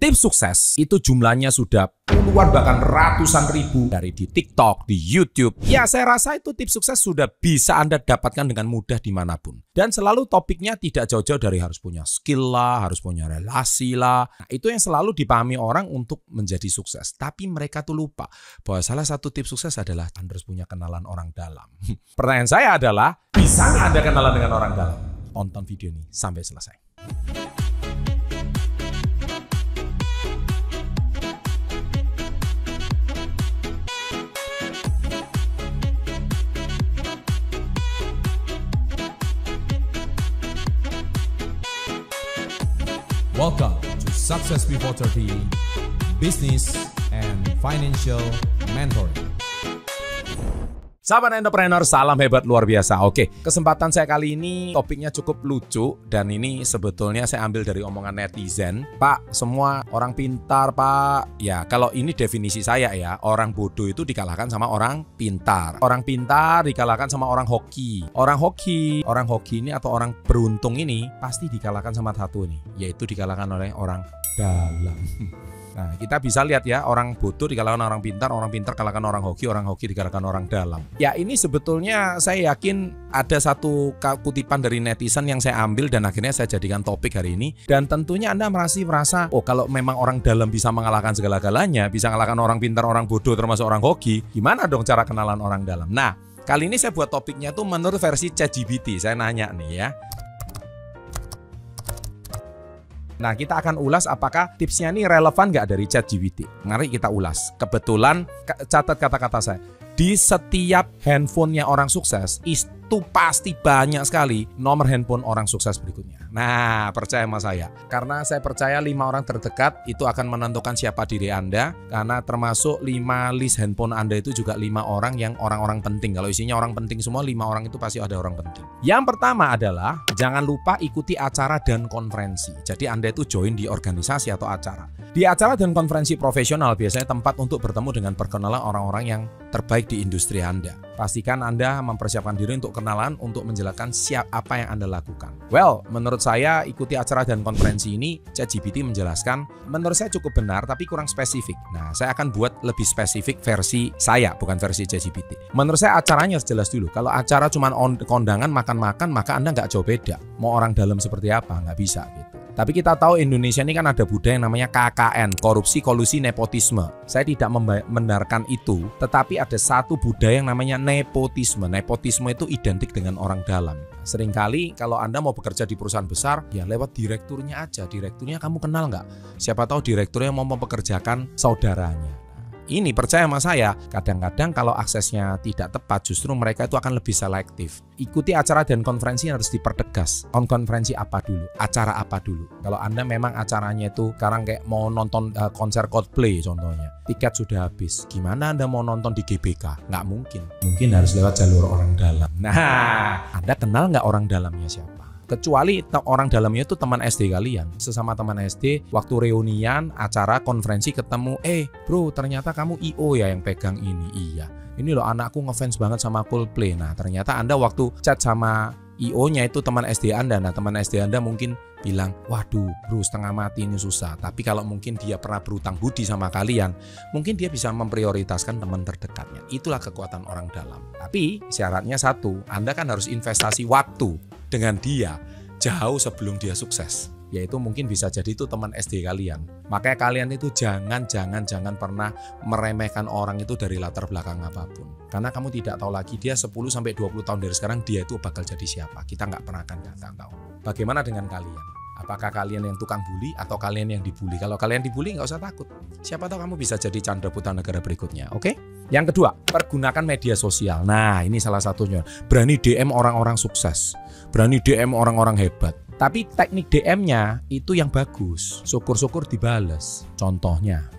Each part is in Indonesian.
Tips sukses itu jumlahnya sudah puluhan bahkan ratusan ribu dari di TikTok, di YouTube. Ya, saya rasa itu tips sukses sudah bisa Anda dapatkan dengan mudah dimanapun. Dan selalu topiknya tidak jauh-jauh dari harus punya skill lah, harus punya relasi lah. Nah, itu yang selalu dipahami orang untuk menjadi sukses. Tapi mereka tuh lupa bahwa salah satu tips sukses adalah Anda harus punya kenalan orang dalam. Pertanyaan saya adalah, bisa nggak Anda kenalan dengan orang dalam? Tonton video ini sampai selesai. Welcome to Success Before 30 Business and Financial Mentoring. Sahabat entrepreneur, salam hebat luar biasa. Oke, kesempatan saya kali ini topiknya cukup lucu dan ini sebetulnya saya ambil dari omongan netizen. Pak, semua orang pintar, Pak. Ya, kalau ini definisi saya ya, orang bodoh itu dikalahkan sama orang pintar. Orang pintar dikalahkan sama orang hoki. Orang hoki ini atau orang beruntung ini pasti dikalahkan sama satu nih, yaitu dikalahkan oleh orang dalam. Nah, kita bisa lihat ya, orang bodoh dikalahkan orang pintar kalahkan orang hoki dikalahkan orang dalam. Ya, ini sebetulnya saya yakin ada satu kutipan dari netizen yang saya ambil dan akhirnya saya jadikan topik hari ini. Dan tentunya Anda merasa, oh kalau memang orang dalam bisa mengalahkan segala-galanya, bisa mengalahkan orang pintar, orang bodoh, termasuk orang hoki, gimana dong cara kenalan orang dalam? Nah, kali ini saya buat topiknya tuh menurut versi ChatGPT. Saya nanya nih ya. Nah, kita akan ulas apakah tipsnya ini relevan nggak dari ChatGPT. Mari kita ulas. Kebetulan, catat kata-kata saya. Di setiap handphonenya orang sukses, itu pasti banyak sekali nomor handphone orang sukses berikutnya. Nah, percaya sama saya. Karena saya percaya 5 orang terdekat itu akan menentukan siapa diri Anda. Karena termasuk 5 list handphone Anda itu juga 5 orang yang orang-orang penting. Kalau isinya orang penting semua, 5 orang itu pasti ada orang penting. Yang pertama adalah, jangan lupa ikuti acara dan konferensi. Jadi Anda itu join di organisasi atau acara. Di acara dan konferensi profesional biasanya tempat untuk bertemu dengan perkenalan orang-orang yang terbaik di industri Anda. Pastikan Anda mempersiapkan diri untuk kenalan, untuk menjelaskan apa yang Anda lakukan. Well, menurut saya ikuti acara dan konferensi ini, ChatGPT menjelaskan, menurut saya cukup benar tapi kurang spesifik. Nah, saya akan buat lebih spesifik versi saya, bukan versi ChatGPT. Menurut saya acaranya harus jelas dulu. Kalau acara cuma kondangan makan-makan, maka Anda nggak jauh beda. Mau orang dalam seperti apa, nggak bisa gitu. Tapi kita tahu Indonesia ini kan ada budaya yang namanya KKN, korupsi, kolusi, nepotisme. Saya tidak membenarkan itu, tetapi ada satu budaya yang namanya nepotisme. Nepotisme itu identik dengan orang dalam. Seringkali kalau Anda mau bekerja di perusahaan besar, ya lewat direkturnya aja. Direkturnya kamu kenal nggak? Siapa tahu direkturnya mau mempekerjakan saudaranya. Ini percaya sama saya, kadang-kadang kalau aksesnya tidak tepat, justru mereka itu akan lebih selektif. Ikuti acara dan konferensi harus dipertegas. Konferensi apa dulu? Acara apa dulu? Kalau Anda memang acaranya itu sekarang kayak mau nonton konser Coldplay contohnya, tiket sudah habis. Gimana Anda mau nonton di GBK? Nggak mungkin. Mungkin harus lewat jalur orang dalam. Nah, Anda kenal nggak orang dalamnya siapa? Kecuali orang dalamnya itu teman SD kalian. Sesama teman SD, waktu reunian, acara, konferensi ketemu, bro ternyata kamu IO ya yang pegang ini. Iya, ini loh anakku ngefans banget sama Coldplay. Nah, ternyata Anda waktu chat sama IO-nya itu teman SD Anda. Nah, teman SD Anda mungkin bilang, waduh bro setengah mati ini susah. Tapi kalau mungkin dia pernah berutang budi sama kalian, mungkin dia bisa memprioritaskan teman terdekatnya. Itulah kekuatan orang dalam. Tapi syaratnya satu, Anda kan harus investasi waktu dengan dia jauh sebelum dia sukses. Yaitu mungkin bisa jadi itu teman SD kalian. Makanya kalian itu jangan pernah meremehkan orang itu dari latar belakang apapun. Karena kamu tidak tahu lagi dia 10-20 tahun dari sekarang dia itu bakal jadi siapa. Kita nggak pernah akan tahu. Bagaimana dengan kalian? Apakah kalian yang tukang bully atau kalian yang dibully? Kalau kalian dibully nggak usah takut. Siapa tahu kamu bisa jadi Chandra Putra negara berikutnya, oke? Yang kedua, pergunakan media sosial. Nah, ini salah satunya. Berani DM orang-orang sukses. Berani DM orang-orang hebat. Tapi teknik DM-nya itu yang bagus. Syukur-syukur dibales. Contohnya,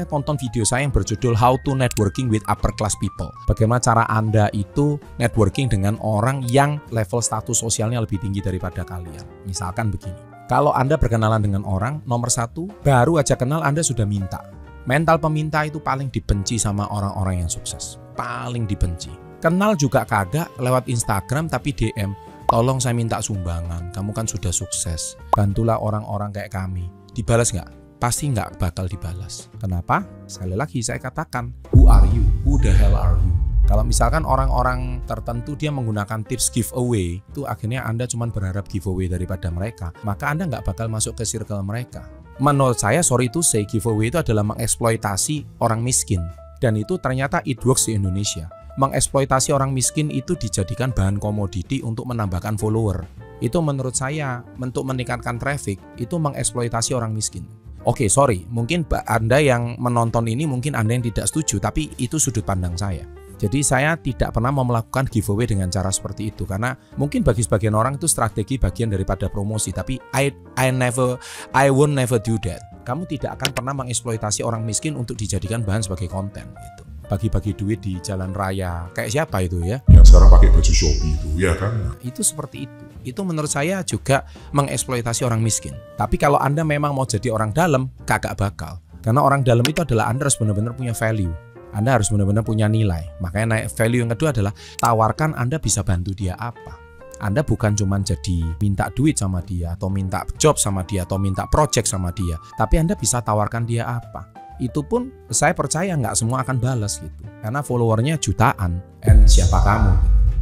tonton video saya yang berjudul How to Networking with Upper Class People. Bagaimana cara Anda itu networking dengan orang yang level status sosialnya lebih tinggi daripada kalian. Misalkan begini. Kalau Anda berkenalan dengan orang, nomor 1, baru aja kenal Anda sudah minta. Mental peminta itu paling dibenci sama orang-orang yang sukses. Paling dibenci. Kenal juga kagak lewat Instagram tapi DM. Tolong saya minta sumbangan, kamu kan sudah sukses. Bantulah orang-orang kayak kami. Dibalas nggak? pasti nggak bakal dibalas. Kenapa? Sekali lagi saya katakan, who are you? Who the hell are you? Kalau misalkan orang-orang tertentu dia menggunakan tips giveaway, itu akhirnya Anda cuma berharap giveaway daripada mereka, maka Anda nggak bakal masuk ke circle mereka. Menurut saya, sorry to say, giveaway itu adalah mengeksploitasi orang miskin. Dan itu ternyata it works di Indonesia. Mengeksploitasi orang miskin itu dijadikan bahan komoditi untuk menambahkan follower. Itu menurut saya, untuk meningkatkan traffic, itu mengeksploitasi orang miskin. Oke, sorry, mungkin Anda yang menonton ini, mungkin Anda yang tidak setuju, tapi itu sudut pandang saya. Jadi saya tidak pernah mau melakukan giveaway dengan cara seperti itu, karena mungkin bagi sebagian orang itu strategi bagian daripada promosi, tapi I won't never do that. Kamu tidak akan pernah mengeksploitasi orang miskin untuk dijadikan bahan sebagai konten gitu. Bagi-bagi duit di jalan raya, kayak siapa itu ya? Yang sekarang pakai baju Shopee itu, ya kan? Itu seperti itu. Itu menurut saya juga mengeksploitasi orang miskin. Tapi kalau Anda memang mau jadi orang dalam, kagak bakal. Karena orang dalam itu adalah Anda harus benar-benar punya value. Anda harus benar-benar punya nilai. Makanya naik value yang kedua adalah tawarkan Anda bisa bantu dia apa. Anda bukan cuma jadi minta duit sama dia, atau minta job sama dia, atau minta project sama dia, tapi Anda bisa tawarkan dia apa. Itu pun saya percaya nggak semua akan balas gitu, karena followernya jutaan. And siapa kamu?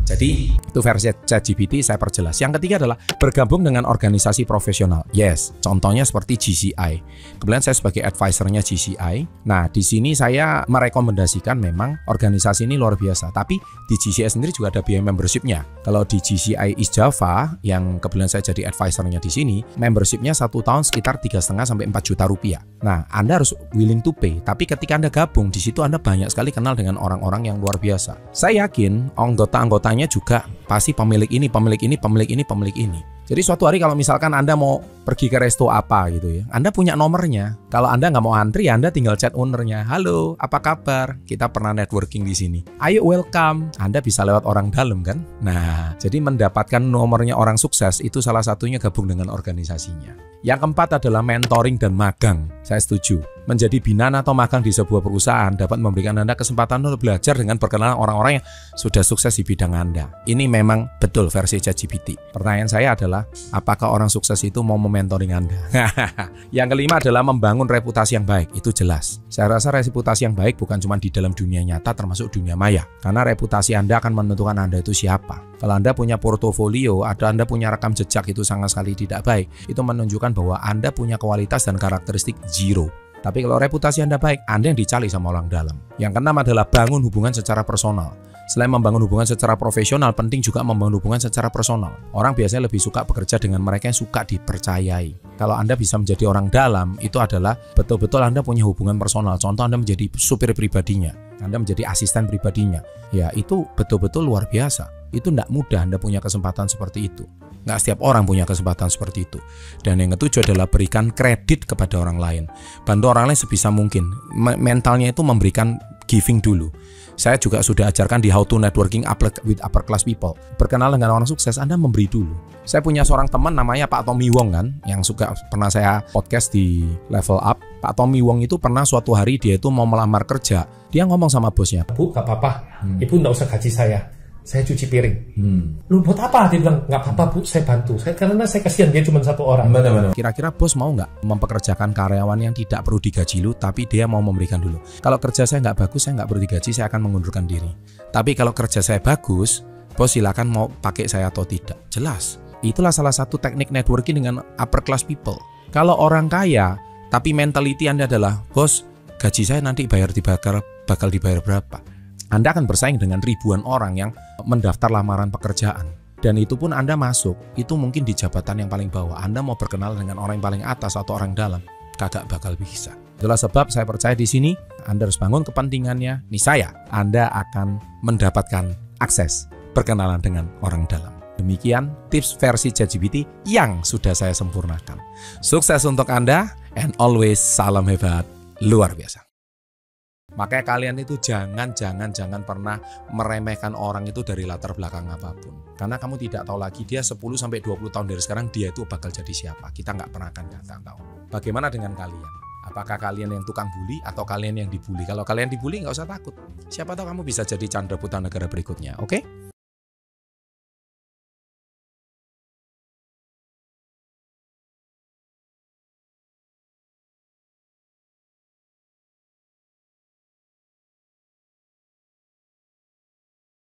Jadi itu versi ChatGPT saya perjelas. Yang ketiga adalah bergabung dengan organisasi profesional. Yes, contohnya seperti GCI. Kebetulan saya sebagai advisernya GCI. Nah, di sini saya merekomendasikan memang organisasi ini luar biasa. Tapi di GCI sendiri juga ada biaya membershipnya. Kalau di GCI East Java yang kebetulan saya jadi advisernya di sini, membershipnya 1 tahun sekitar 3,5 sampai 4 juta rupiah. Nah, Anda harus willing to pay. Tapi ketika Anda gabung di situ, Anda banyak sekali kenal dengan orang-orang yang luar biasa. Saya yakin anggota-anggotanya juga pasti pemilik ini, pemilik ini, pemilik ini, pemilik ini. Jadi suatu hari kalau misalkan Anda mau pergi ke resto apa gitu ya, Anda punya nomornya. Kalau Anda nggak mau antri, Anda tinggal chat ownernya. Halo, apa kabar? Kita pernah networking di sini. Ayo welcome. Anda bisa lewat orang dalam kan? Nah, jadi mendapatkan nomornya orang sukses itu salah satunya gabung dengan organisasinya. Yang keempat adalah mentoring dan magang. Saya setuju. Menjadi binan atau magang di sebuah perusahaan dapat memberikan Anda kesempatan untuk belajar dengan berkenalan orang-orang yang sudah sukses di bidang Anda. Ini memang betul versi ChatGPT. Pertanyaan saya adalah, apakah orang sukses itu mau mementoring Anda? Yang kelima adalah membangun reputasi yang baik. Itu jelas. Saya rasa reputasi yang baik bukan cuma di dalam dunia nyata, termasuk dunia maya. Karena reputasi Anda akan menentukan Anda itu siapa. Kalau Anda punya portofolio atau Anda punya rekam jejak itu sangat sekali tidak baik, itu menunjukkan bahwa Anda punya kualitas dan karakteristik zero. Tapi kalau reputasi Anda baik, Anda yang dicari sama orang dalam. Yang keenam adalah bangun hubungan secara personal. Selain membangun hubungan secara profesional, penting juga membangun hubungan secara personal. Orang biasanya lebih suka bekerja dengan mereka yang suka dipercayai. Kalau Anda bisa menjadi orang dalam, itu adalah betul-betul Anda punya hubungan personal. Contoh, Anda menjadi supir pribadinya, Anda menjadi asisten pribadinya. Ya, itu betul-betul luar biasa. Itu tidak mudah Anda punya kesempatan seperti itu. Nggak setiap orang punya kesempatan seperti itu. Dan yang ketujuh adalah berikan kredit kepada orang lain. Bantu orang lain sebisa mungkin. Mentalnya itu memberikan giving dulu. Saya juga sudah ajarkan di How to Networking with Upper Class People. Berkenalan dengan orang sukses, Anda memberi dulu. Saya punya seorang teman namanya Pak Tommy Wong kan, yang juga pernah saya podcast di Level Up. Pak Tommy Wong itu pernah suatu hari dia itu mau melamar kerja. Dia ngomong sama bosnya, Bu, gak apa-apa, Ibu gak usah gaji saya cuci piring. Lu buat apa? Dia bilang, gak apa-apa Bu, saya bantu. Karena saya kasihan dia cuma satu orang. Kira-kira bos mau nggak mempekerjakan karyawan yang tidak perlu digaji lu, tapi dia mau memberikan dulu. Kalau kerja saya nggak bagus, saya nggak perlu digaji, saya akan mengundurkan diri. Tapi kalau kerja saya bagus, bos silakan mau pakai saya atau tidak. Jelas. Itulah salah satu teknik networking dengan upper class people. Kalau orang kaya, tapi mentality Anda adalah, bos, gaji saya nanti bakal dibayar berapa? Anda akan bersaing dengan ribuan orang yang mendaftar lamaran pekerjaan. Dan itu pun Anda masuk, itu mungkin di jabatan yang paling bawah. Anda mau berkenal dengan orang yang paling atas atau orang dalam, kagak bakal bisa. Itulah sebab saya percaya di sini, Anda harus bangun kepentingannya. Niscaya Anda akan mendapatkan akses berkenalan dengan orang dalam. Demikian tips versi ChatGPT yang sudah saya sempurnakan. Sukses untuk Anda, and always salam hebat luar biasa. Makanya kalian itu jangan pernah meremehkan orang itu dari latar belakang apapun. Karena kamu tidak tahu lagi dia 10-20 tahun dari sekarang dia itu bakal jadi siapa. Kita nggak pernah akan tahu. Bagaimana dengan kalian? Apakah kalian yang tukang bully atau kalian yang dibully? Kalau kalian dibully nggak usah takut. Siapa tahu kamu bisa jadi Chandra Putra negara berikutnya, oke?